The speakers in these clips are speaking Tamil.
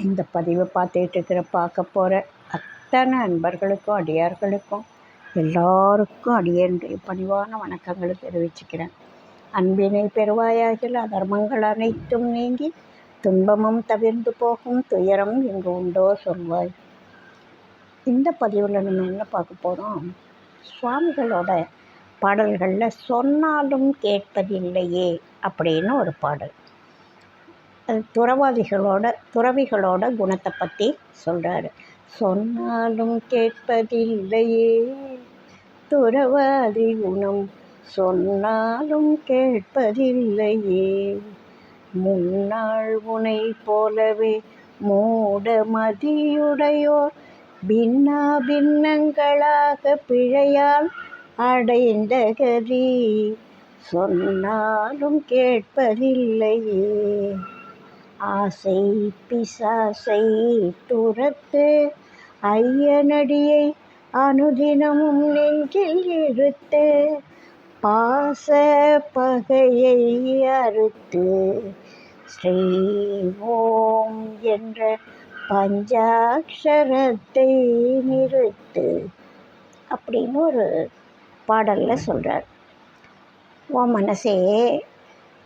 இந்த பதிவை பார்க்க போகிற அத்தனை அன்பர்களுக்கும் அடியார்களுக்கும் எல்லாருக்கும் அடியேனுடைய பணிவான வணக்கங்களை தெரிவிச்சுக்கிறேன். அன்பினை பெறுவாயாகில் அதர்மங்கள் அனைத்தும் நீங்கி துன்பமும் தவிர்ந்து போகும், துயரம் இங்கு உண்டோ சொல்வாய். இந்த பதிவில் நம்ம என்ன பார்க்க போகிறோம்? சுவாமிகளோட பாடல்களில் சொன்னாலும் கேட்பதில்லையே அப்படின்னு ஒரு பாடல். அது துறவிகளோட குணத்தை பற்றி சொல்கிறாரு. சொன்னாலும் கேட்பதில்லையே துறவாதி குணம், சொன்னாலும் கேட்பதில்லையே. முன்னாள் உனை போலவே மூட மதியுடையோர் பின்னா பின்னங்களாக பிழையால் அடைந்த கதி, சொன்னாலும் கேட்பதில்லையே. ஆசை பிசாசை துரத்து ஐயனடியை அனுதினமும் நெஞ்சில் இழுத்து, பாச பகையை அறுத்து ஸ்ரீ ஓம் என்ற பஞ்சாட்சரத்தை நிறுத்து அப்படின்னு ஒரு பாடலில் சொல்கிறார். உன் மனசே,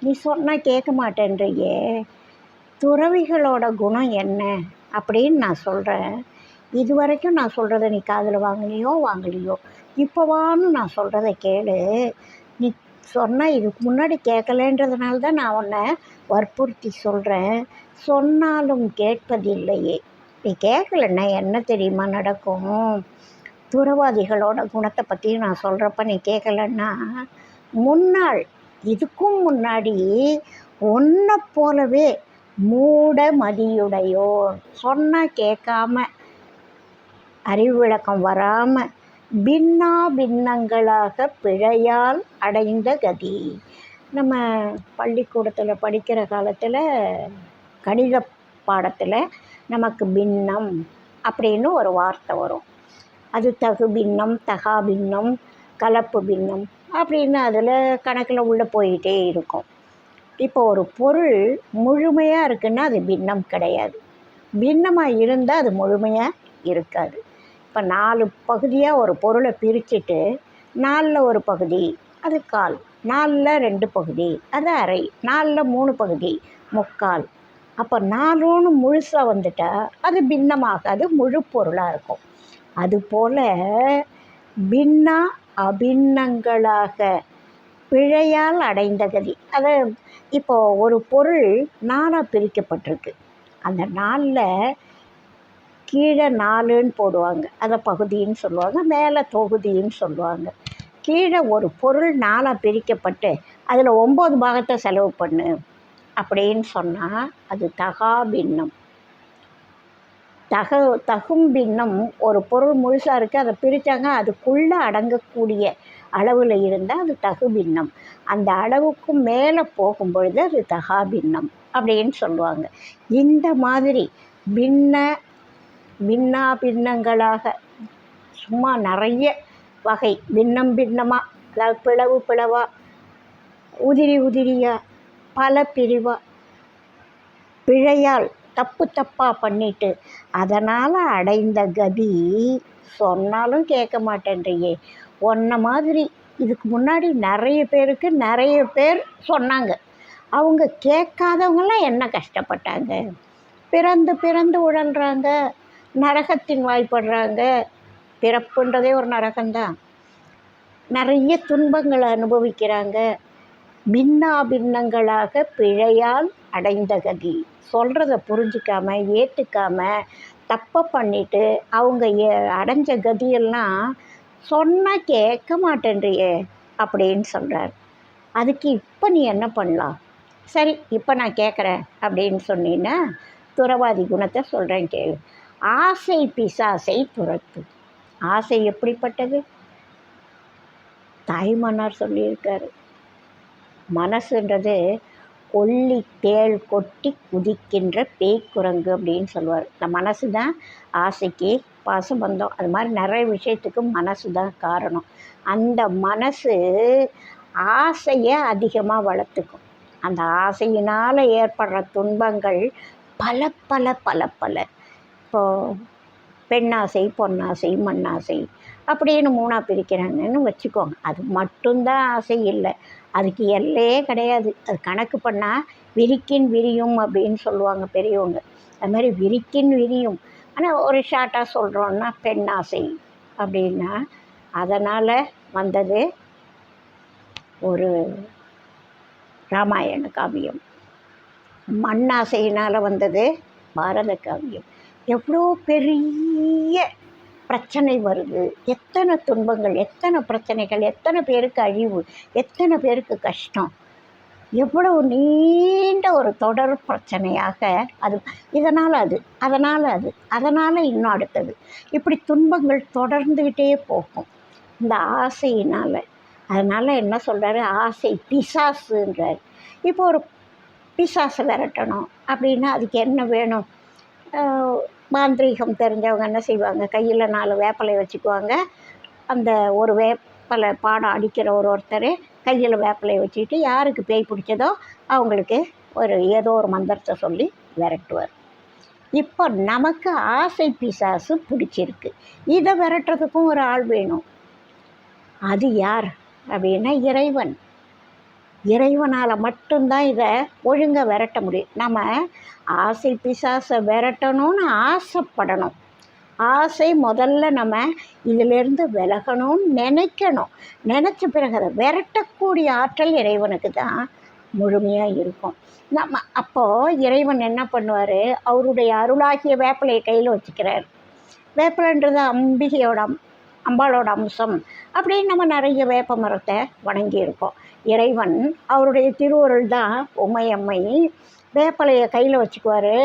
நீ சொன்னால் கேட்க மாட்டேன்றியே, துறவிகளோட குணம் என்ன அப்படின்னு நான் சொல்கிறேன். இது வரைக்கும் நான் சொல்கிறத நீ காதில் வாங்கலையோ, இப்போவான்னு நான் சொல்கிறத கேளு. நீ சொன்னால் இதுக்கு முன்னாடி கேட்கலன்றதுனால தான் நான் உன்னை வற்புறுத்தி சொல்கிறேன். சொன்னாலும் கேட்பதில்லையே. நீ கேட்கலன்னா என்ன தெரியுமா நடக்கும்? துறவாதிகளோட குணத்தை பற்றி நான் சொல்கிறப்ப நீ கேட்கலன்னா, இதுக்கும் முன்னாடி ஒன்றை போலவே மூட மதியுடையோர், சொன்னால் கேட்காம அறிவு விளக்கம் வராமல் பின்னா பின்னங்களாக பிழையால் அடைந்த கதி. நம்ம பள்ளிக்கூடத்தில் படிக்கிற காலத்தில் கணித பாடத்தில் நமக்கு பின்னம் அப்படின்னு ஒரு வார்த்தை வரும். அது தகு பின்னம், தகா பின்னம், கலப்பு பின்னம் அப்படின்னு அதில் கணக்கில் உள்ளே போயிட்டே இருக்கும். இப்போ ஒரு பொருள் முழுமையாக இருக்குன்னா அது பின்னம் கிடையாது. பின்னமாக இருந்தால் அது முழுமையாக இருக்காது. இப்போ 4 பகுதியாக ஒரு பொருளை பிரிச்சுட்டு 4ல் ஒரு பகுதி அது கால், 4ல் 2 பகுதி அது அரை, 4ல் 3 பகுதி முக்கால். அப்போ 4ன்னு முழுசாக வந்துட்டால் அது பின்னமாகாது, முழு பொருளாக இருக்கும். அதுபோல் பின்னா அபின்னங்களாக பிழையால் அடைந்த கதி. அதை இப்போது ஒரு பொருள் 4ஆக பிரிக்கப்பட்டிருக்கு. அந்த 4ல் கீழே 4ன்னு போடுவாங்க, அதை பகுதின்னு சொல்லுவாங்க, மேலே தொகுதின்னு சொல்லுவாங்க. கீழே ஒரு பொருள் 4ஆக பிரிக்கப்பட்டு அதில் 9 பாகத்தை செலவு பண்ணு அப்படின்னு சொன்னால் அது தகா பின்னம். தகும் பின்னம் ஒரு பொருள் முழுசாக இருக்குது, அதை பிரித்தாங்க, அதுக்குள்ளே அடங்கக்கூடிய அளவில் இருந்தால் அது தகு பின்னம். அந்த அளவுக்கும் மேலே போகும்பொழுது அது தகா பின்னம் அப்படின்னு சொல்லுவாங்க. இந்த மாதிரி பின்னா பின்னங்களாக சும்மா நிறைய வகை, பின்னமாக, அதாவது பிளவாக, உதிரியாக, பல பிரிவாக, பிழையால் தப்பாக பண்ணிட்டு அதனால் அடைந்த கதி, சொன்னாலும் கேட்க மாட்டேன்றியே. ஒன்றை மாதிரி இதுக்கு முன்னாடி நிறைய பேர் சொன்னாங்க. அவங்க கேட்காதவங்களாம் என்ன கஷ்டப்பட்டாங்க. பிறந்து உழன்றாங்க, நரகத்தின் வாய்ப்படுறாங்க. பிறப்புன்றதே ஒரு நரகம்தான். நிறைய துன்பங்களை அனுபவிக்கிறாங்க. பின்னா பின்னங்களாக பிழையால் அடைந்த கதி. சொல்கிறத புரிஞ்சிக்காம ஏற்றுக்காம தப்பை பண்ணிட்டு அவங்க அடைஞ்ச கதியெல்லாம் சொன்னால் கேட்க மாட்டேன்றியே அப்படின்னு சொல்கிறார். அதுக்கு இப்போ நீ என்ன பண்ணலாம்? சரி, இப்போ நான் கேட்குறேன் அப்படின்னு சொன்னீன்னா துறவாதி குணத்தை சொல்கிறேன் கேளு. ஆசை பிசாசை துரத்து. ஆசை எப்படிப்பட்டது? தாய்மன்னார் சொல்லியிருக்காரு. மனசுன்றது கொல்லி தேள் கொட்டி குதிக்கின்ற பேய்க்குரங்கு அப்படின்னு சொல்லுவார். இந்த மனசு தான் ஆசைக்கு பாசபந்தம், அது மாதிரி நிறைய விஷயத்துக்கு மனசு தான் காரணம். அந்த மனசு ஆசையை அதிகமாக வளர்த்துக்கும். அந்த ஆசையினால் ஏற்படுற துன்பங்கள் பல பல பல பல இப்போது பெண்ணாசை, பொன்னாசை, மண்ணாசை அப்படின்னு 3ஆக பிரிக்கிறாங்கன்னு வச்சுக்கோங்க. அது மட்டும்தான் ஆசை இல்லை, அதுக்கு எல்லையே கிடையாது. அது கணக்கு பண்ணால் விரிக்கின் விரியும் அப்படின்னு சொல்லுவாங்க பெரியவங்க. அது மாதிரி விரிக்கின் விரியும். ஆனால் ஒரு ஷார்ட்டாக சொல்கிறோன்னா பெண்ணாசை அப்படின்னா அதனால் வந்தது ஒரு ராமாயண காவியம். மண்ணாசையினால் வந்தது பாரத காவியம். எவ்வளோ பெரிய பிரச்சனை வருது, எத்தனை துன்பங்கள், எத்தனை பிரச்சனைகள், எத்தனை பேருக்கு அழிவு, எத்தனை பேருக்கு கஷ்டம், எவ்வளவு நீண்ட ஒரு தொடர் பிரச்சனையாக அது. இதனால் அது, அதனால் அது, அதனால் இன்னும் அடுத்தது, இப்படி துன்பங்கள் தொடர்ந்துக்கிட்டே போகும் இந்த ஆசையினால். அதனால் என்ன சொல்கிறாரு, ஆசை பிசாசுன்றார். இப்போ ஒரு பிசாசை விரட்டணும் அப்படின்னா அதுக்கு என்ன வேணும்? மாந்திரீகம் தெரிஞ்சவங்க என்ன செய்வாங்க, கையில் 4 வேப்பிலை வச்சுக்குவாங்க. அந்த ஒரு வேப்பிலை பாடம் அடிக்கிற ஒருத்தர் கையில் வேப்பிலையை வச்சுக்கிட்டு யாருக்கு பேய் பிடிச்சதோ அவங்களுக்கு ஏதோ ஒரு மந்திரத்தை சொல்லி விரட்டுவார். இப்போ நமக்கு ஆசை பிசாசு பிடிச்சிருக்கு, இதை விரட்டுறதுக்கும் ஒரு ஆள் வேணும். அது யார் அப்படின்னா இறைவன். இறைவனால் மட்டும்தான் இதை ஒழுங்காக விரட்ட முடியும். நம்ம ஆசை பிசாசை விரட்டணும்னு ஆசைப்படணும். ஆசை முதல்ல நம்ம இதிலேருந்து விலகணும்னு நினைக்கணும். நினச்ச பிறகு அதை விரட்டக்கூடிய ஆற்றல் இறைவனுக்கு தான் முழுமையாக இருக்கும். நம்ம அப்போது இறைவன் என்ன பண்ணுவார், அவருடைய அருளாகிய வேப்பிலையை கையில் வச்சுக்கிறார். வேப்பிலைன்றது அம்பாளோட அம்சம் அப்படின்னு நம்ம நிறைய வேப்ப மரத்தை வணங்கியிருக்கோம். இறைவன் அவருடைய திருவருள் தான் உமையம்மை. வேப்பலையை கையில் வச்சுக்குவார்,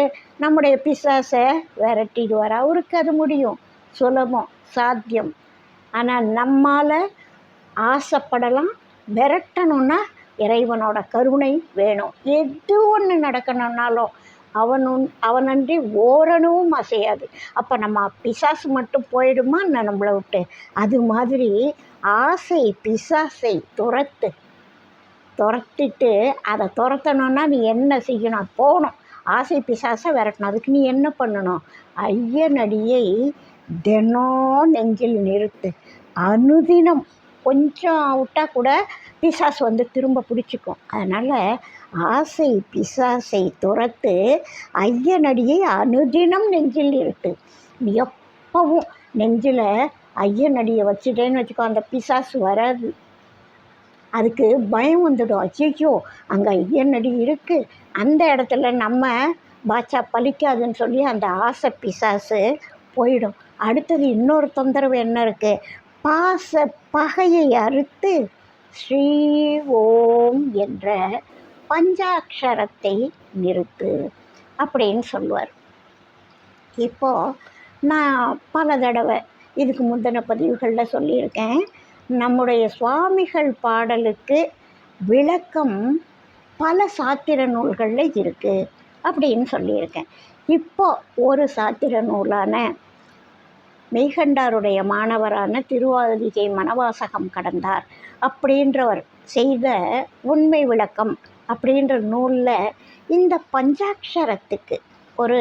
நம்முடைய பிசாசை விரட்டிடுவார். அவருக்கு அது முடியும், சுலபம், சாத்தியம். ஆனால் நம்மால் ஆசைப்படலாம், விரட்டணுன்னா இறைவனோட கருணை வேணும். எது ஒன்று நடக்கணுன்னாலும் அவனன்றி ஓரணுவும் அசையாது. அப்போ நம்ம பிசாசு மட்டும் போயிடுமா நம்மளை விட்டு? அது மாதிரி ஆசை பிசாசை துரத்திட்டு அதை துரத்தணுன்னா நீ என்ன செய்யணும்? போகணும், ஆசை பிசாசை விரட்டணும். அதுக்கு நீ என்ன பண்ணணும்? ஐயனடியை தினம் நெஞ்சில் நிறுத்து. அனுதினம் கொஞ்சம் விட்டால் கூட பிசாசு வந்து திரும்ப பிடிச்சிக்கும். அதனால் ஆசை பிசாசை துரத்து, ஐயனடியை அனுதினம் நெஞ்சில் நிறுத்து. நீ எப்பவும் நெஞ்சில் ஐயனடியை வச்சுட்டேன்னு வச்சுக்கோ, அந்த பிசாசு வராது. அதுக்கு பயம் வந்துடும். ஐயோ அங்கே ஐயனடி இருக்குது, அந்த இடத்துல நம்ம பாச்சா பலிக்காதுன்னு சொல்லி அந்த ஆசை பிசாசு போயிடும். அடுத்தது இன்னொரு தொந்தரவு என்ன இருக்குது? பாச பகையை அறுத்து ஸ்ரீ ஓம் என்ற பஞ்சாட்சரத்தை நிறுத்து அப்படின்னு சொல்லுவார். இப்போது நான் பல தடவை இதுக்கு முந்தின பதிவுகளில் சொல்லியிருக்கேன், நம்முடைய சுவாமிகள் பாடலுக்கு விளக்கம் பல சாத்திர நூல்களில் இருக்குது அப்படின்னு சொல்லியிருக்கேன். இப்போ ஒரு சாத்திர நூலான மெய்கண்டாருடைய மாணவரான திருவாதிகை மணவாசகம் கடந்தார் அப்படின்றவர் செய்த உண்மை விளக்கம் அப்படின்ற நூலில் இந்த பஞ்சாட்சரத்துக்கு ஒரு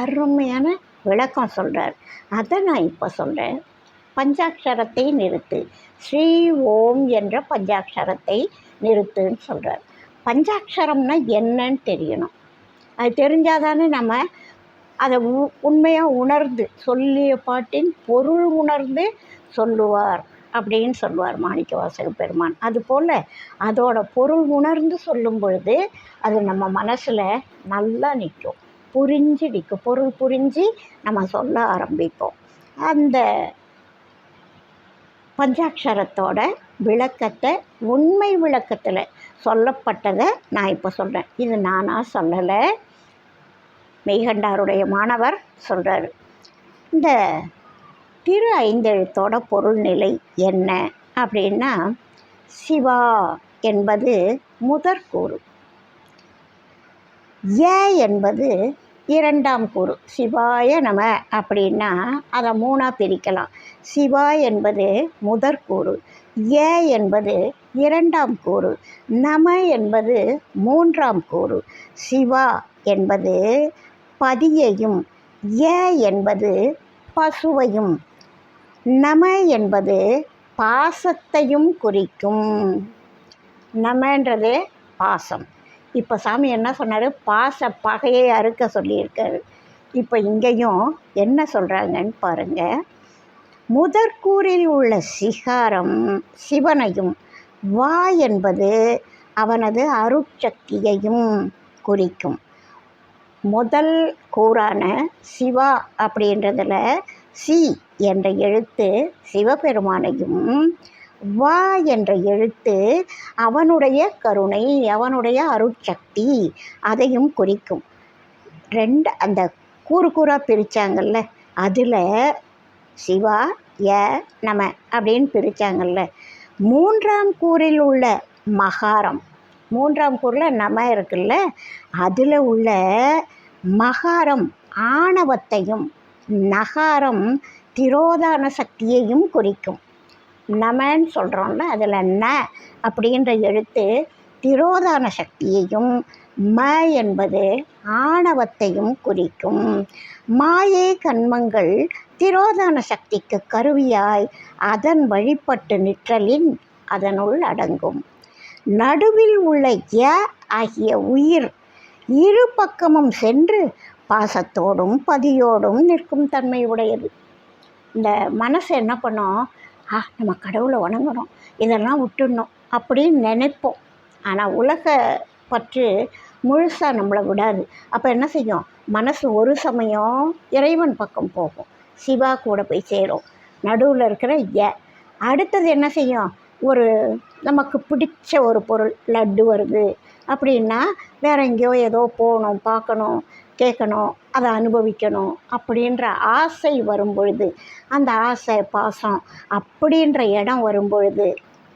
அருமையான விளக்கம் சொல்கிறார். அதை நான் இப்போ சொல்கிறேன். பஞ்சாட்சரத்தை நிறுத்து, ஸ்ரீ ஓம் என்ற பஞ்சாட்சரத்தை நிறுத்துன்னு சொல்கிறார். பஞ்சாட்சரம்னா என்னன்னு தெரியணும். அது தெரிஞ்சாதானே நம்ம அதை உண்மையாக உணர்ந்து, சொல்லிய பாட்டின் பொருள் உணர்ந்து சொல்லுவார் அப்படின்னு சொல்லுவார் மாணிக்கவாசக பெருமான். அதுபோல் அதோட பொருள் உணர்ந்து சொல்லும் பொழுது அது நம்ம மனசில் நல்லா நிற்கும், புரிஞ்சு நிற்கும். பொருள் புரிஞ்சு நம்ம சொல்ல ஆரம்பிப்போம். அந்த பஞ்சாட்சரத்தோட விளக்கத்தை உண்மை விளக்கத்தில் சொல்லப்பட்டதை நான் இப்போ சொல்கிறேன். இது நானாக சொல்லலை, மெய்கண்டாருடைய மாணவர் சொல்கிறார். இந்த திரு ஐந்தெழுத்தோட பொருள்நிலை என்ன அப்படின்னா, சிவா என்பது முதற்கூறு, ஏ என்பது இரண்டாம் கூறு. சிவாய நம அப்படின்னா அதை 3ஆக பிரிக்கலாம். சிவா என்பது முதற்கூறு, ஏ என்பது இரண்டாம் கூறு, நம என்பது 3ஆம் கூறு. சிவா என்பது பதியையும், ய என்பது பசுவையும், நம என்பது பாசத்தையும் குறிக்கும். நமன்றது பாசம். இப்போ சாமி என்ன சொன்னார்? பாச பகையை அறுக்க சொல்லியிருக்காரு. இப்போ இங்கேயும் என்ன சொல்கிறாங்கன்னு பாருங்கள். முதற்கூறில் உள்ள சிகாரம் சிவனையும், வா என்பது அவனது அருட்சக்தியையும் குறிக்கும். முதல் கூறான சிவா அப்படின்றதில் சி என்ற எழுத்து சிவபெருமானையும், வா என்ற எழுத்து அவனுடைய கருணை, அவனுடைய அருட்சக்தி அதையும் குறிக்கும். அந்த கூறாக பிரித்தாங்கல்ல, அதில் சிவா ய நம அப்படின்னு பிரித்தாங்கல்ல. மூன்றாம் கூறில் உள்ள மகாரம், மூன்றாம் கூறில் நம இருக்குல்ல, அதில் உள்ள மகாரம் ஆணவத்தையும், நகாரம் திரோதான சக்தியையும் குறிக்கும். நமன்னு சொல்கிறோம்ல, அதில் ந அப்படின்ற எழுத்து திரோதான சக்தியையும், ம என்பது ஆணவத்தையும் குறிக்கும். மாயை கண்மங்கள் திரோதான சக்திக்கு கருவியாய் அதன் வழிபட்டு நிற்றலின் அதனுள் அடங்கும். நடுவில் உள்ள ய ஆகிய உயிர் இரு பக்கமும் சென்று பாசத்தோடும் பதியோடும் நிற்கும் தன்மை உடையது. இந்த மனசு என்ன பண்ணோம்? நம்ம கடவுளை வணங்கணும், இதெல்லாம் விட்டுடணும் அப்படின்னு நினைப்போம். ஆனால் உலக பற்று முழுசாக நம்மளை விடாது. அப்போ என்ன செய்யும்? மனசு ஒரு சமயம் இறைவன் பக்கம் போகும், சிவா கூட போய் சேரும். நடுவில் இருக்கிற ய அடுத்தது என்ன செய்யும்? ஒரு நமக்கு பிடிச்ச ஒரு பொருள் லட்டு வருது அப்படின்னா வேறு எங்கேயோ ஏதோ போகணும், பார்க்கணும், கேட்கணும், அதை அனுபவிக்கணும் அப்படின்ற ஆசை வரும்பொழுது, அந்த ஆசை பாசம் அப்படின்ற இடம் வரும்பொழுது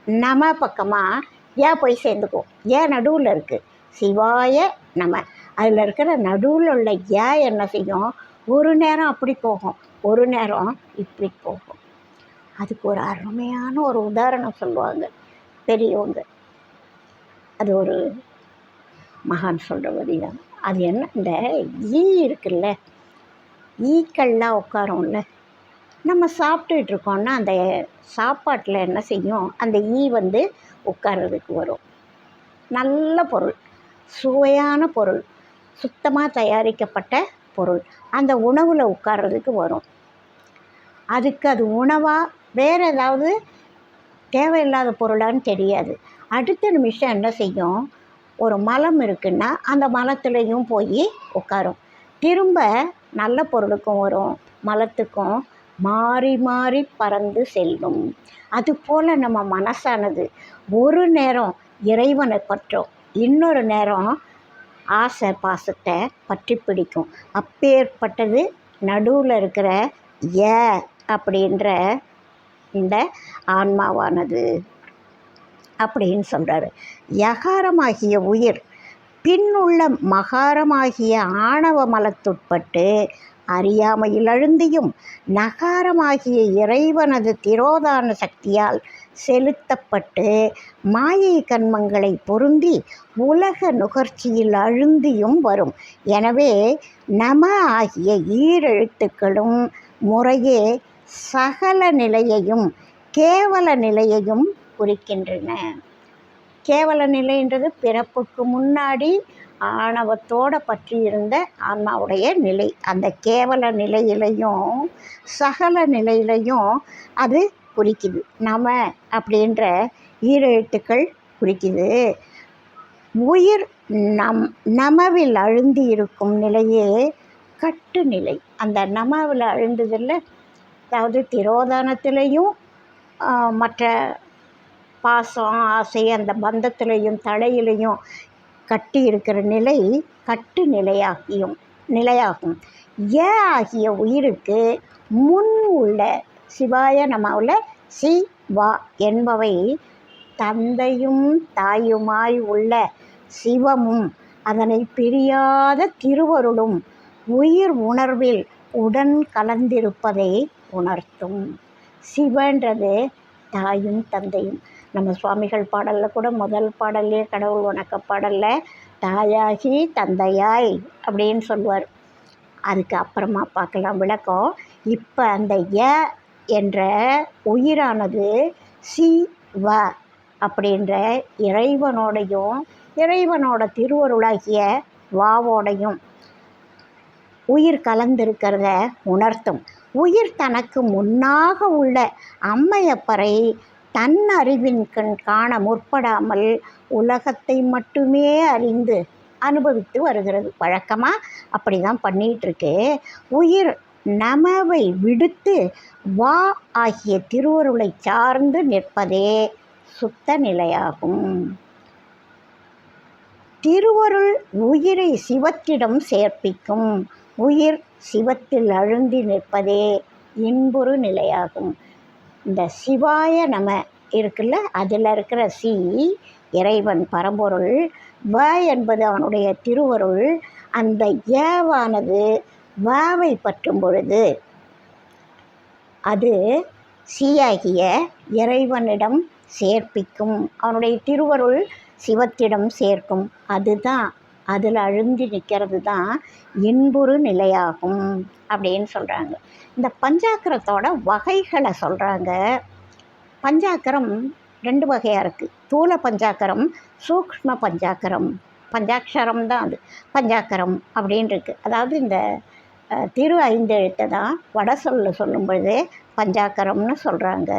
நம பக்கமாக ஏன் போய் சேர்ந்துக்கும். ஏன் நடுவில் இருக்குது சிவாய நம, அதில் இருக்கிற நடுவில் உள்ள ஏன் என்ன செய்யும்? ஒரு நேரம் அப்படி போகும், ஒரு நேரம் இப்படி போகும். அதுக்கு ஒரு அருமையான ஒரு உதாரணம் சொல்லுவாங்க பெரியவங்க. அது ஒரு மகான் சொல்கிற வழிதான். அது என்ன? இந்த ஈ இருக்குல்ல, ஈக்கள்லாம் உட்காரோம்ல, நம்ம சாப்பிட்டுட்டு இருக்கோம்னா அந்த சாப்பாட்டில் என்ன செய்யும்? அந்த ஈ வந்து உட்கார்றதுக்கு வரும். நல்ல பொருள், சுவையான பொருள், சுத்தமாக தயாரிக்கப்பட்ட பொருள் அந்த உணவில் உட்கார்றதுக்கு வரும். அதுக்கு அது உணவாக வேறு ஏதாவது தேவையில்லாத பொருளான்னு தெரியாது. அடுத்த நிமிஷம் என்ன செய்யும்? ஒரு மலம் இருக்குன்னா அந்த மலத்துலேயும் போய் உட்காரும். திரும்ப நல்ல பொருளுக்கும் வரும், மலத்துக்கும் மாறி மாறி பறந்து செல்லும். அதுபோல் நம்ம மனசானது ஒரு நேரம் இறைவனை பற்றும், இன்னொரு நேரம் ஆசை பாசத்தை பற்றி பிடிக்கும். அப்பேற்பட்டது நடுவில் இருக்கிற ய அப்படின்ற இந்த ஆன்மாவானது அப்படின்னு சொல்கிறாரு. யகாரமாகிய உயிர் பின்னுள்ள மகாரமாகிய ஆணவ மலத்துட்பட்டு அறியாமையில் அழுந்தியும், நகாரமாகிய இறைவனது திரோதான சக்தியால் செலுத்தப்பட்டு மாயை கண்மங்களை பொருந்தி உலக நுகர்ச்சியில் அழுந்தியும் வரும். எனவே நம ஆகிய ஈரெழுத்துக்களும் முறையே சகல நிலையையும் கேவல நிலையையும் குறிக்கின்றன. கேவல நிலைன்றது பிறப்புக்கு முன்னாடி ஆணவத்தோடு பற்றி இருந்த ஆன்மாவுடைய நிலை. அந்த கேவல நிலையிலையும் சகல நிலையிலையும் அது குறிக்குது. நம அப்படின்ற ஈரெழுத்துக்கள் குறிக்குது. உயிர் நமவில் அழுந்தி இருக்கும் நிலையே கட்டு நிலை. அந்த நமவில் அழுந்ததில், அதாவது திரோதானத்திலையும் மற்ற பாசம் ஆசை அந்த பந்தத்திலையும் தலையிலையும் கட்டி இருக்கிற நிலை கட்டு நிலையாகும். ஏ ஆகிய உயிருக்கு முன் உள்ள சிவாய நமவில் சி வா என்பவை தந்தையும் தாயுமாய் உள்ள சிவமும் அதனை பிரியாத திருவருளும் உயிர் உணர்வில் உடன் கலந்திருப்பதை உணர்த்தும். சிவன்றது தாயும் தந்தையும். நம்ம சுவாமிகள் பாடலில் கூட முதல் பாடல்லே கடவுள் வணக்க பாடலில் தாயாகி தந்தையாய் அப்படின்னு சொல்லுவார். அதுக்கு அப்புறமா பார்க்கலாம் விளக்கம். இப்போ அந்த ய என்ற உயிரானது சிவ அப்படின்ற இறைவனோடையும் இறைவனோட திருவருளாகிய வாவோடையும் உயிர் கலந்திருக்கிறத உணர்த்தும். உயிர் தனக்கு முன்னாக உள்ள அம்மையப்பரை தன் அறிவின் கண் காண முற்படாமல் உலகத்தை மட்டுமே அறிந்து அனுபவித்து வருகிறது. வழக்கமாக அப்படி தான் பண்ணிகிட்ருக்கு. உயிர் நமவை விடுத்து வா ஆகிய திருவருளை சார்ந்து நிற்பதே சுத்த நிலையாகும். திருவருள் உயிரை சிவத்திடம் சேர்ப்பிக்கும். உயிர் சிவத்தில் அழுந்தி நிற்பதே இன்புறு நிலையாகும். இந்த சிவாய நம இருக்குல்ல, அதில் இருக்கிற சி இறைவன் பரம்பொருள், வ என்பது அவனுடைய திருவருள். அந்த ஏவானது வாவை பற்றும் பொழுது அது சியாகிய இறைவனிடம் சேர்ப்பிக்கும். அவனுடைய திருவருள் சிவத்திடம் சேர்க்கும். அதுதான் அதில் அழுந்தி நிற்கிறது தான் இன்புறு நிலையாகும் அப்படின்னு சொல்கிறாங்க. இந்த பஞ்சாக்கரத்தோட வகைகளை சொல்கிறாங்க. பஞ்சாக்கரம் 2 வகையாக இருக்குது. தூல பஞ்சாக்கரம், சூக்ஷ்ம பஞ்சாக்கரம். பஞ்சாட்சரம் தான் அது பஞ்சாக்கரம் அப்படின்னு இருக்குது. அதாவது இந்த திரு 5 எழுத்தை தான் வட சொல்லும் பொழுது பஞ்சாக்கரம்னு சொல்கிறாங்க.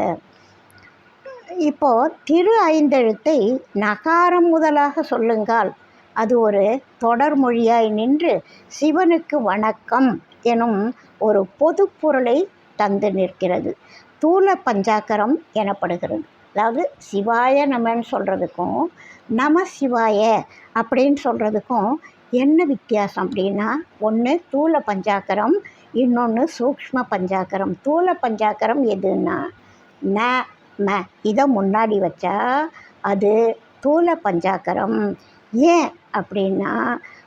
இப்போது திரு 5 எழுத்தை நகாரம் முதலாக சொல்லுங்கால் அது ஒரு தொடர்மொழியாய் நின்று சிவனுக்கு வணக்கம் எனும் ஒரு பொது பொருளை தந்து நிற்கிறது. தூல பஞ்சாக்கரம் எனப்படுகிறது. அதாவது சிவாய நமன்னு சொல்கிறதுக்கும் நம சிவாய அப்படின்னு சொல்கிறதுக்கும் என்ன வித்தியாசம் அப்படின்னா, ஒன்று தூல பஞ்சாக்கரம், இன்னொன்று சூக்ஷ்ம பஞ்சாக்கரம். தூல பஞ்சாக்கரம் எதுன்னா ந ம இதை முன்னாடி வச்சா அது தூல பஞ்சாக்கரம். ஏன் அப்படின்னா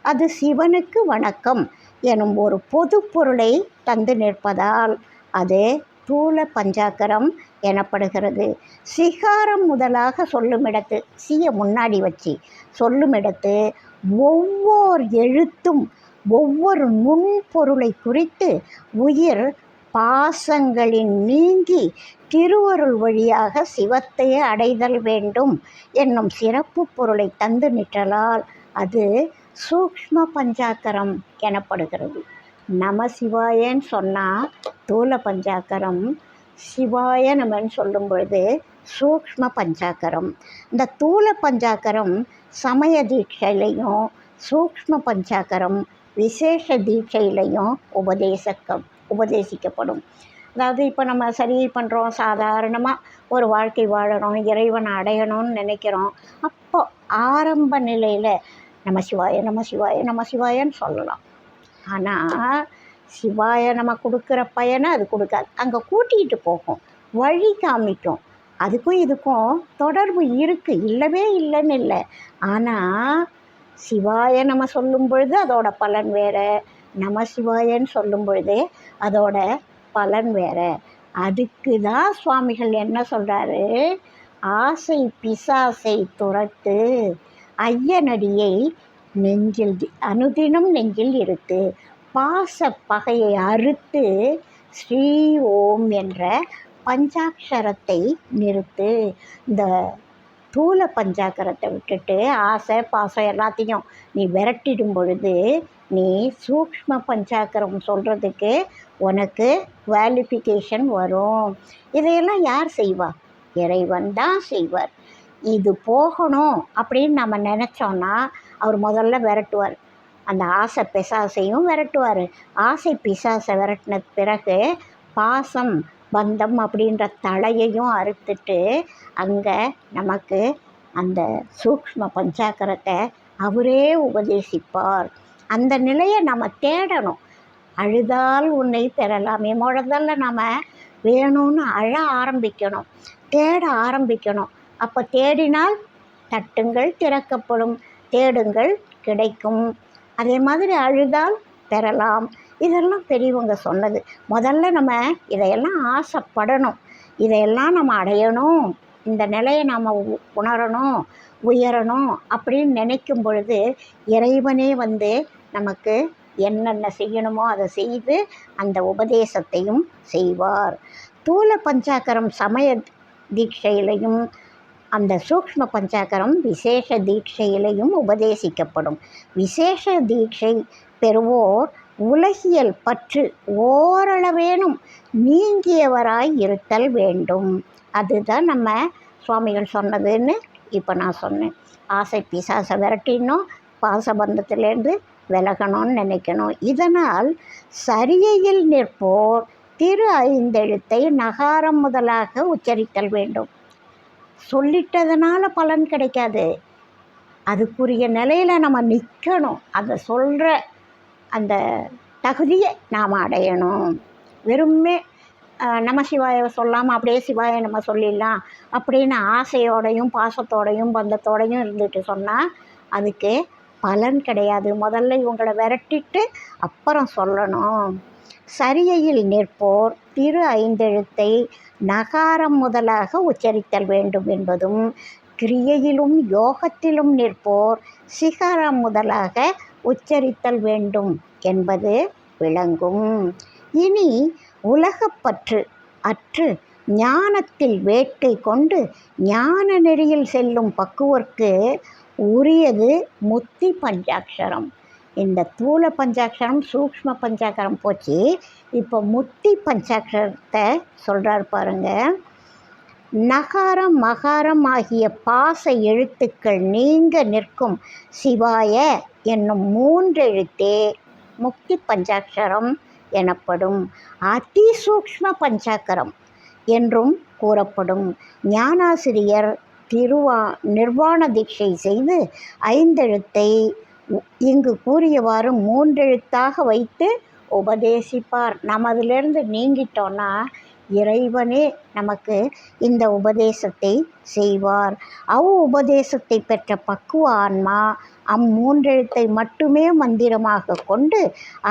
அது சிவனுக்கு வணக்கம் எனும் ஒரு பொது பொருளை தந்து நிற்பதால் அது தூல பஞ்சாக்கரம் எனப்படுகிறது. சிகாரம் முதலாக சொல்லுமிடத்து, சியை முன்னாடி வச்சு சொல்லுமிடத்து ஒவ்வொரு எழுத்தும் ஒவ்வொரு நுண்பொருளை குறித்து உயிர் பாசங்களின் நீங்கி திருவருள் வழியாக சிவத்தை அடைதல் வேண்டும் என்னும் சிறப்பு பொருளை தந்து நிற்றலால் அது சூக்ஷ்ம பஞ்சாக்கரம் எனப்படுகிறது. நம சிவாயன்னு சொன்னால் தூல பஞ்சாக்கரம், சிவாய நமன்னு சொல்லும் பொழுது சூக்ஷ்ம பஞ்சாக்கரம். இந்த தூல பஞ்சாக்கரம் சமய தீட்சையிலையும் சூக்ஷ்ம பஞ்சாக்கரம் விசேஷ தீட்சையிலையும் உபதேசிக்கப்படும். அதாவது இப்போ நம்ம சரி பண்ணுறோம், சாதாரணமாக ஒரு வாழ்க்கை வாழறோம், இறைவனை அடையணும்னு நினைக்கிறோம். அப்போ ஆரம்ப நிலையில் நம சிவாய நம சிவாய நம சிவாயன்னு சொல்லலாம். ஆனால் சிவாய நம்ம கொடுக்குற பயனை அது கொடுக்காது. அங்கே கூட்டிகிட்டு போகும், வழி காமிக்கும். அதுக்கும் இதுக்கும் தொடர்பு இருக்குது, இல்லவே இல்லைன்னு இல்லை. ஆனால் சிவாய நம்ம சொல்லும் பொழுது அதோட பலன் வேறு, நம சிவாயன்னு சொல்லும் பொழுது அதோட பலன் வேறு. அதுக்கு தான் சுவாமிகள் என்ன சொல்கிறாரு, ஆசை பிசாசை துரத்து ஐயனடியை நெஞ்சில் அனுதினம் நெஞ்சில் இருத்து பாச பகையை அறுத்து ஸ்ரீ ஓம் என்ற பஞ்சாட்சரத்தை நிறுத்து. இந்த தூல பஞ்சாக்கரத்தை விட்டுட்டு ஆசை பாசம் எல்லாத்தையும் நீ விரட்டிடும் பொழுது நீ சூக்ஷ்ம பஞ்சாக்கரம் சொல்கிறதுக்கு உனக்கு குவாலிஃபிகேஷன் வரும். இதையெல்லாம் யார் செய்வா? இறைவன் தான் செய்வார். இது போகணும் அப்படின்னு நம்ம நினச்சோன்னா அவர் முதல்ல விரட்டுவார். அந்த ஆசை பிசாசையும் விரட்டுவார். ஆசை பிசாசை விரட்டின பிறகு பாசம் பந்தம் அப்படின்ற தலையையும் அறுத்துட்டு அங்கே நமக்கு அந்த சூக்ஷ்ம பஞ்சாக்கரத்தை அவரே உபதேசிப்பார். அந்த நிலையை நம்ம தேடணும். அழுதால் உன்னை பெறலாமே முதல்ல நம்ம வேணும்னு அழ ஆரம்பிக்கணும், தேட ஆரம்பிக்கணும். அப்போ தேடினால் தட்டுங்கள் திறக்கப்படும், தேடுங்கள் கிடைக்கும். அதே மாதிரி அழுதால் பெறலாம். இதெல்லாம் பெரியவங்க சொன்னது. முதல்ல நம்ம இதையெல்லாம் ஆசைப்படணும், இதையெல்லாம் நம்ம அடையணும், இந்த நிலையை நாம் உணரணும், உயரணும் அப்படின்னு நினைக்கும் பொழுது இறைவனே வந்து நமக்கு என்னென்ன செய்யணுமோ அதை செய்து அந்த உபதேசத்தையும் செய்வார். தூல பஞ்சாக்கரம் சமய தீட்சையிலையும் அந்த சூக்ஷ்ம பஞ்சாக்கரம் விசேஷ தீட்சையிலையும் உபதேசிக்கப்படும். விசேஷ தீட்சை பெறுவோர் உலகியல் பற்று ஓரளவேனும் நீங்கியவராய் இருத்தல் வேண்டும். அதுதான் நம்ம சுவாமிகள் சொன்னதுன்னு இப்போ நான் சொன்னேன். ஆசை பிசாசை விரட்டினோம், பாசபந்தத்திலேருந்து விலகணும்னு நினைக்கணும். இதனால் சரியையில் நிற்போர் திரு ஐந்தெழுத்தை நகாரம் முதலாக உச்சரித்தல் வேண்டும். சொல்லிட்டதுனால பலன் கிடைக்காது, அதுக்குரிய நிலையில் நம்ம நிற்கணும். அதை சொல்கிற அந்த தகுதியை நாம் அடையணும். வெறுமே நம சிவாய சொல்லாமல் அப்படியே சிவாய நம்ம சொல்லிடலாம் அப்படின்னு ஆசையோடையும் பாசத்தோடையும் பந்தத்தோடையும் இருந்துட்டு சொன்னால் அதுக்கு பலன் கிடையாது. முதல்ல இவங்களை விரட்டிட்டு அப்புறம் சொல்லணும். சரியையில் நிற்போர் திரு ஐந்தெழுத்தை நகாரம் முதலாக உச்சரித்தல் வேண்டும் என்பதும், கிரியையிலும் யோகத்திலும் நிற்போர் சிகாரம் முதலாக உச்சரித்தல் வேண்டும் என்பது விளங்கும். இனி உலகப்பற்று அற்று ஞானத்தில் வேட்கை கொண்டு ஞான நெறியில் செல்லும் பக்குவர்க்கு உரியது முத்தி பஞ்சாட்சரம். இந்த தூல பஞ்சாட்சரம் சூக்ஷ்ம பஞ்சாட்சரம் போச்சு, இப்போ முத்தி பஞ்சாட்சரத்தை சொல்கிறார் பாருங்க. நகாரம் மகாரம் ஆகிய பாச எழுத்துக்கள் நீங்க நிற்கும் சிவாய என்னும் மூன்றெழுத்தே முக்தி பஞ்சாட்சரம் எனப்படும். அதிசூக்ஷ்ம பஞ்சாக்கரம் என்றும் கூறப்படும். ஞானாசிரியர் நிர்வாண தீட்சை செய்து ஐந்தெழுத்தை இங்கு கூறியவாறு மூன்றெழுத்தாக வைத்து உபதேசிப்பார். நம்ம அதிலிருந்து நீங்கிட்டோன்னா இறைவனே நமக்கு இந்த உபதேசத்தை செய்வார். உபதேசத்தை பெற்ற பக்குவ ஆன்மா அம்மூன்றெழுத்தை மட்டுமே மந்திரமாக கொண்டு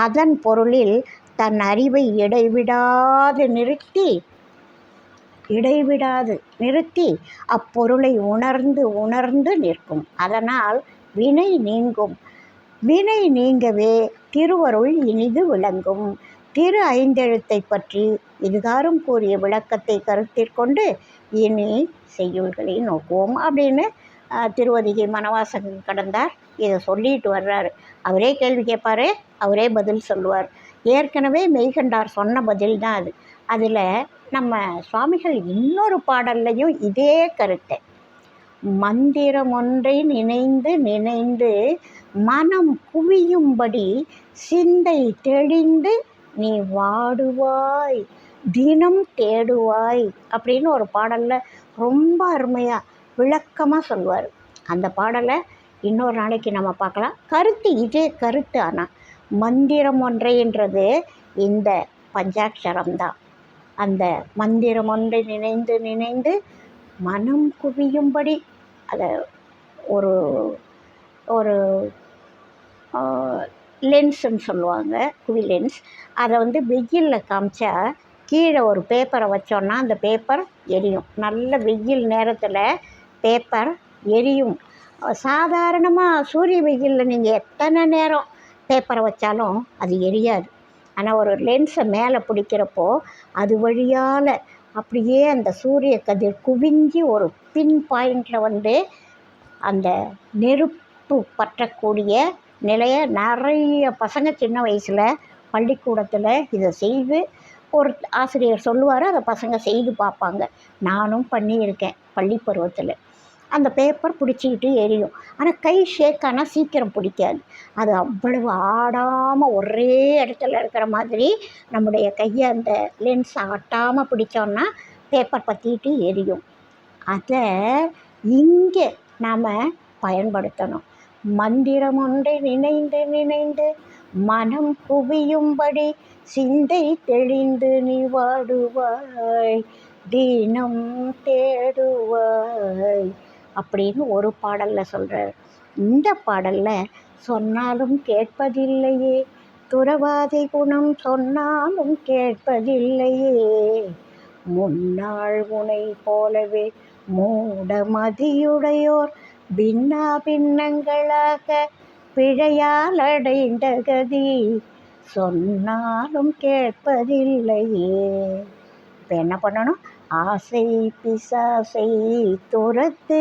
அதன் பொருளில் தன் அறிவை இடைவிடாது நிறுத்தி அப்பொருளை உணர்ந்து நிற்கும். அதனால் வினை நீங்கும். வினை நீங்கவே திருவருள் இனிது விளங்கும். திரு ஐந்தெழுத்தை பற்றி இதுகாரும் கூறிய விளக்கத்தை கருத்திற்கொண்டு இனி செய்யுள்களை நோக்குவோம் அப்படின்னு திருவதிகை மனவாசகம் கடந்தார் இதை சொல்லிட்டு வர்றாரு. அவரே கேள்வி கேட்பார், அவரே பதில் சொல்லுவார். ஏற்கனவே மெய்கண்டார் சொன்ன பதில் தான் அது. அதில் நம்ம சுவாமிகள் இன்னொரு பாடல்லையும் இதே கருத்தை, மந்திரம் ஒன்றை நினைந்து மனம் குவியும்படி சிந்தை தெளிந்து நீ வாடுவாய் தினம் தேடுவாய் அப்படின்னு ஒரு பாடலில் ரொம்ப அருமையாக விளக்கமாக சொல்லுவார். அந்த பாடலை இன்னொரு நாளைக்கு நம்ம பார்க்கலாம். கருத்து இதே கருத்து. ஆனால் மந்திரம் ஒன்றைன்றது இந்த பஞ்சாட்சரம்தான். அந்த மந்திரம் ஒன்றை நினைந்து மனம் குவியும்படி அதை ஒரு ஒரு லென்ஸுன்னு சொல்லுவாங்க, குவி லென்ஸ். அதை வெயிலில் காமிச்சா கீழே ஒரு பேப்பரை வச்சோன்னா அந்த பேப்பர் எரியும். நல்ல வெயில் நேரத்தில் பேப்பர் எரியும். சாதாரணமாக சூரிய வெயிலில் நீங்கள் எத்தனை நேரம் பேப்பரை வச்சாலும் அது எரியாது. ஆனால் ஒரு லென்ஸை மேலே பிடிக்கிறப்போ அது வழியால் அப்படியே அந்த சூரிய கதிர் குவிஞ்சி ஒரு பின் பாயிண்டில் அந்த நெருப்பு பற்றக்கூடிய நிலையை நிறைய பசங்க சின்ன வயசில் பள்ளிக்கூடத்தில் இதை செய்து ஒரு ஆசிரியர் சொல்லுவார், அதை பசங்க செய்து பார்ப்பாங்க. நானும் பண்ணியிருக்கேன் பள்ளி பருவத்தில். அந்த பேப்பர் பிடிச்சிக்கிட்டு எரியும். ஆனால் கை ஷேக் ஆனால் சீக்கிரம் பிடிக்காது. அது அவ்வளவு ஆடாமல் ஒரே இடத்துல இருக்கிற மாதிரி நம்முடைய கையை அந்த லென்ஸ் ஆட்டாமல் பிடிச்சோன்னா பேப்பர் பற்றிட்டு எரியும். அதை இங்கே நாம் பயன்படுத்தணும். மந்திரம் ஒன்றை நினைந்து மனம் குவியும்படி சிந்தை தெளிந்து நீ வாடுவாய் தினம் தேடுவாய் அப்படின்னு ஒரு பாடலில் சொல்கிறார். இந்த பாடலில் சொன்னாலும் கேட்பதில்லையே, துறவாதை குணம் சொன்னாலும் கேட்பதில்லையே, முன்னாள் உனை போலவே மூட மதியுடையோர் பின்னா பின்னங்களாக பிழையால் அடைந்த கதி சொன்னாலும் கேட்பதில்லையே. இப்போ என்ன பண்ணணும்? ஆசை பிசாசை துரத்து,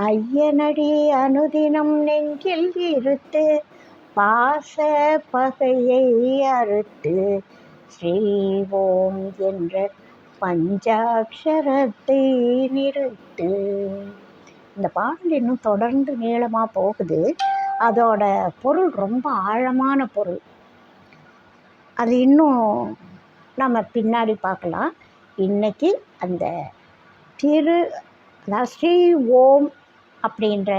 ஐயனடி அனுதினம் நெஞ்சில் இருத்து, பாச பகையை அறுத்து, ஸ்ரீ ஓம் என்ற பஞ்சாட்சரத்தை நிறுத்து. இந்த பாடல் இன்னும் தொடர்ந்து நீளமாக போகுது. அதோட பொருள் ரொம்ப ஆழமான பொருள். அது இன்னும் நம்ம பின்னாடி பார்க்கலாம். இன்றைக்கி அந்த அதாவது ஸ்ரீ ஓம் அப்படின்ற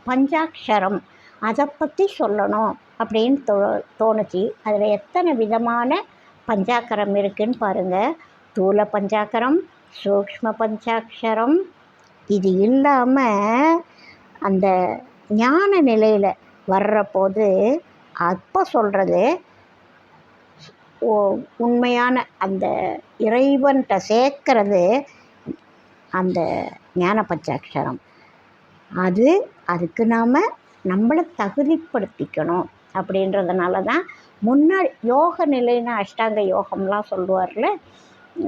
பஞ்சாட்சரம் அதை பற்றி சொல்லணும் அப்படின்னு தோணுச்சு. அதில் எத்தனை விதமான பஞ்சாக்கரம் இருக்குதுன்னு பாருங்கள். ஸ்தூல பஞ்சாக்கரம், சூக்ஷ்ம பஞ்சாட்சரம். இது இல்லாமல் அந்த ஞான நிலையில் வர்றபோது அப்போ சொல்கிறது உண்மையான அந்த இறைவன்கிட்ட சேர்க்கறது அந்த ஞான பஞ்சாட்சரம். அதுக்கு நாம் நம்மளை தகுதிப்படுத்திக்கணும். அப்படின்றதுனால தான் முன்னாடி யோக நிலைன்னு அஷ்டாங்க யோகம்லாம் சொல்லுவார்ல,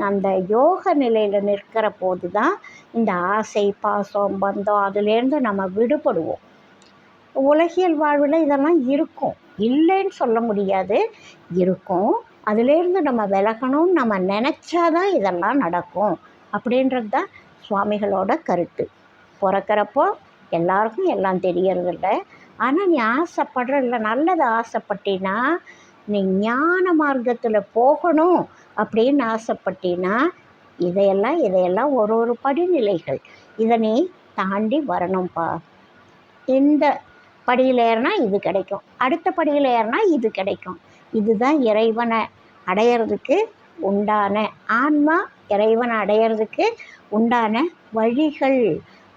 அந்த யோக நிலையில் நிற்கிற போது தான் இந்த ஆசை பாசம் பந்தம் அதுலேருந்து நம்ம விடுபடுவோம். உலகியல் வாழ்வில் இதெல்லாம் இருக்கும், இல்லைன்னு சொல்ல முடியாது, இருக்கும். அதுலேருந்து நம்ம விலகணும்னு நம்ம நினச்சாதான் இதெல்லாம் நடக்கும் அப்படின்றது தான் சுவாமிகளோட கருத்து. பிறக்கிறப்போ எல்லாருக்கும் எல்லாம் தெரியறதில்ல. ஆனால் நீ ஆசைப்படுறதில்ல, நல்லது ஆசைப்பட்டினா, நீ ஞான மார்க்கத்தில் போகணும் அப்படின்னு ஆசைப்பட்டினா இதையெல்லாம் ஒரு படிநிலைகள், இதை நீ தாண்டி வரணும்ப்பா. இந்த படியில் ஏறினா இது கிடைக்கும், அடுத்த படியில் ஏறினா இது கிடைக்கும். இதுதான் இறைவனை அடையிறதுக்கு உண்டான, ஆன்மா இறைவனை அடையிறதுக்கு உண்டான வழிகள்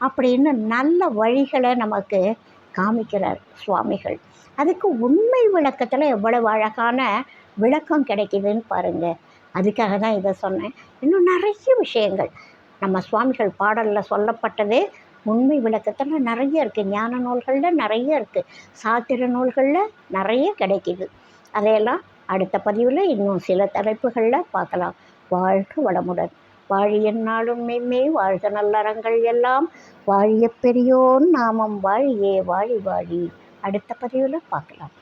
அப்படின்னு நல்ல வழிகளை நமக்கு காமிக்கிறார் சுவாமிகள். அதுக்கு உண்மை விளக்கத்தில் எவ்வளவு அழகான விளக்கம் கிடைக்குதுன்னு பாருங்கள். அதுக்காக தான் இதை சொன்னேன். இன்னும் நிறைய விஷயங்கள் நம்ம சுவாமிகள் பாடலில் சொல்லப்பட்டதே உண்மை விளக்கத்தில் நிறைய இருக்குது. ஞான நூல்களில் நிறைய இருக்குது, சாத்திர நூல்களில் நிறைய கிடைக்கிது. அதையெல்லாம் அடுத்த பதிவில் இன்னும் சில தலைப்புகளில் பார்க்கலாம். வாழ்க வளமுடன். வாழிய நாளும் மெம்மே வாழ்க நல்லறங்கள் எல்லாம், வாழிய பெரியோன் நாமம் வாழியே வாழி வாழி. அடுத்த பதிவில் பார்க்கலாம்.